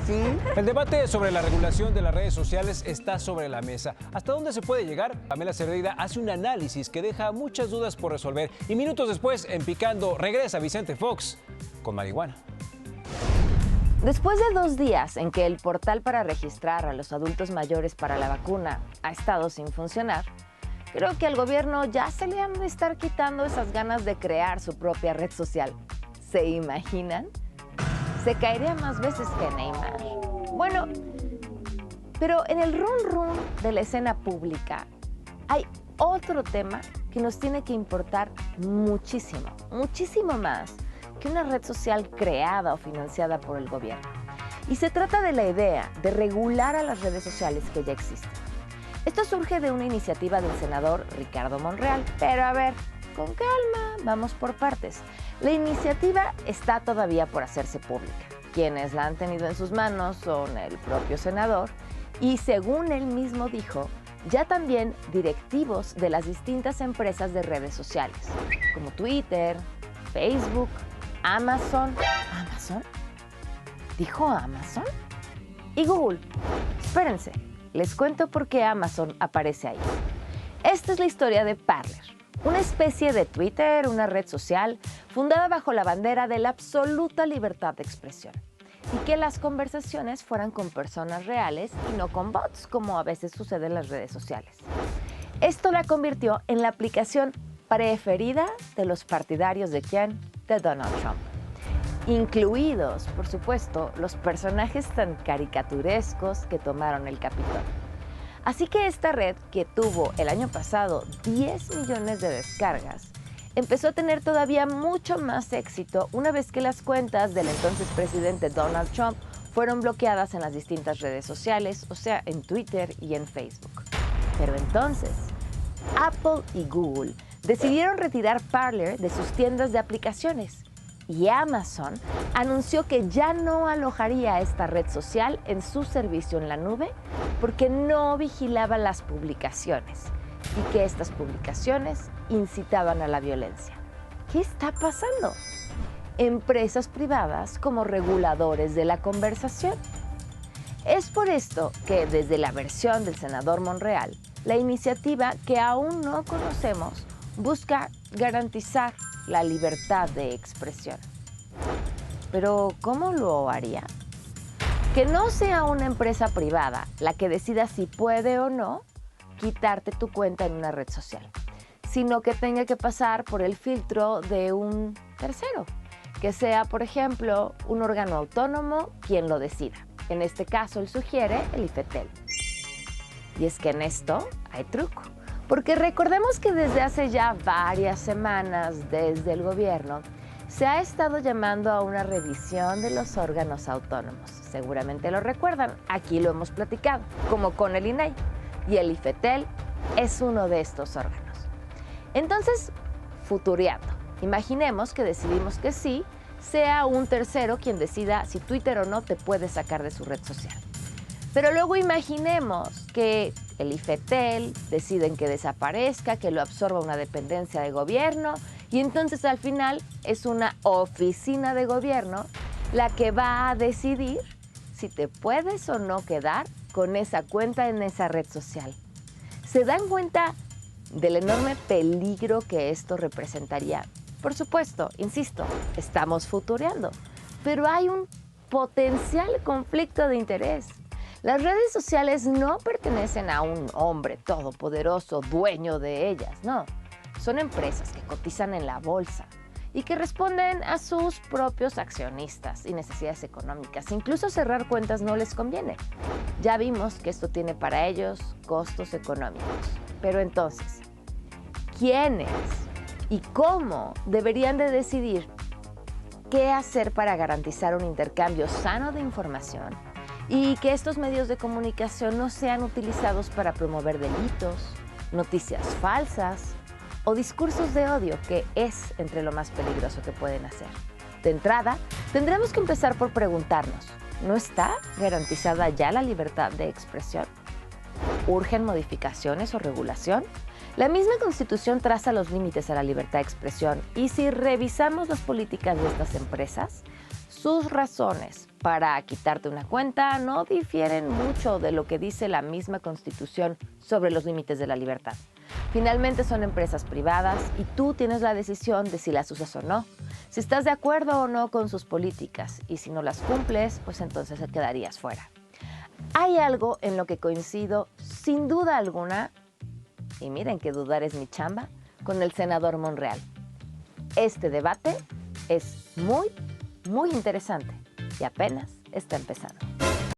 Sí. El debate sobre la regulación de las redes sociales está sobre la mesa. ¿Hasta dónde se puede llegar? Pamela Cerdeira hace un análisis que deja muchas dudas por resolver. Y minutos después, en Picando, regresa Vicente Fox con marihuana. Después de 2 días en que el portal para registrar a los adultos mayores para la vacuna ha estado sin funcionar, creo que al gobierno ya se le han de estar quitando esas ganas de crear su propia red social. ¿Se imaginan? Se caería más veces que Neymar. Bueno, pero en el run run de la escena pública hay otro tema que nos tiene que importar muchísimo, muchísimo más que una red social creada o financiada por el gobierno. Y se trata de la idea de regular a las redes sociales que ya existen. Esto surge de una iniciativa del senador Ricardo Monreal, pero a ver, con calma, vamos por partes. La iniciativa está todavía por hacerse pública. Quienes la han tenido en sus manos son el propio senador y, según él mismo dijo, ya también directivos de las distintas empresas de redes sociales, como Twitter, Facebook, Amazon. ¿Amazon? ¿Dijo Amazon? Y Google. Espérense, les cuento por qué Amazon aparece ahí. Esta es la historia de Parler, una especie de Twitter, una red social fundada bajo la bandera de la absoluta libertad de expresión y que las conversaciones fueran con personas reales y no con bots, como a veces sucede en las redes sociales. Esto la convirtió en la aplicación preferida de los partidarios de ¿quién? De Donald Trump. Incluidos, por supuesto, los personajes tan caricaturescos que tomaron el Capitolio. Así que esta red, que tuvo el año pasado 10 millones de descargas, empezó a tener todavía mucho más éxito una vez que las cuentas del entonces presidente Donald Trump fueron bloqueadas en las distintas redes sociales, o sea, en Twitter y en Facebook. Pero entonces, Apple y Google decidieron retirar Parler de sus tiendas de aplicaciones y Amazon anunció que ya no alojaría esta red social en su servicio en la nube porque no vigilaba las publicaciones y que estas publicaciones incitaban a la violencia. ¿Qué está pasando? Empresas privadas como reguladores de la conversación. Es por esto que desde la versión del senador Monreal, la iniciativa que aún no conocemos busca garantizar la libertad de expresión. Pero ¿cómo lo haría? Que no sea una empresa privada la que decida si puede o no quitarte tu cuenta en una red social, sino que tenga que pasar por el filtro de un tercero, que sea, por ejemplo, un órgano autónomo quien lo decida. En este caso, él sugiere el IFETEL. Y es que en esto hay truco. Porque recordemos que desde hace ya varias semanas, desde el gobierno, se ha estado llamando a una revisión de los órganos autónomos. Seguramente lo recuerdan, aquí lo hemos platicado, como con el INAI. Y el IFETEL es uno de estos órganos. Entonces, futureando, imaginemos que decidimos que sí, sea un tercero quien decida si Twitter o no te puede sacar de su red social. Pero luego imaginemos que el IFETEL deciden que desaparezca, que lo absorba una dependencia de gobierno y entonces al final es una oficina de gobierno la que va a decidir si te puedes o no quedar con esa cuenta en esa red social. ¿Se dan cuenta del enorme peligro que esto representaría? Por supuesto, insisto, estamos futureando, pero hay un potencial conflicto de interés. Las redes sociales no pertenecen a un hombre todopoderoso, dueño de ellas, no. Son empresas que cotizan en la bolsa y que responden a sus propios accionistas y necesidades económicas. Incluso cerrar cuentas no les conviene. Ya vimos que esto tiene para ellos costos económicos. Pero entonces, ¿quiénes y cómo deberían de decidir qué hacer para garantizar un intercambio sano de información y que estos medios de comunicación no sean utilizados para promover delitos, noticias falsas o discursos de odio, que es entre lo más peligroso que pueden hacer? De entrada, tendremos que empezar por preguntarnos, ¿no está garantizada ya la libertad de expresión? ¿Urgen modificaciones o regulación? La misma Constitución traza los límites a la libertad de expresión y si revisamos las políticas de estas empresas, sus razones para quitarte una cuenta no difieren mucho de lo que dice la misma Constitución sobre los límites de la libertad. Finalmente son empresas privadas y tú tienes la decisión de si las usas o no, si estás de acuerdo o no con sus políticas, y si no las cumples, pues entonces te quedarías fuera. Hay algo en lo que coincido sin duda alguna, y miren que dudar es mi chamba, con el senador Monreal. Este debate es muy interesante y apenas está empezando.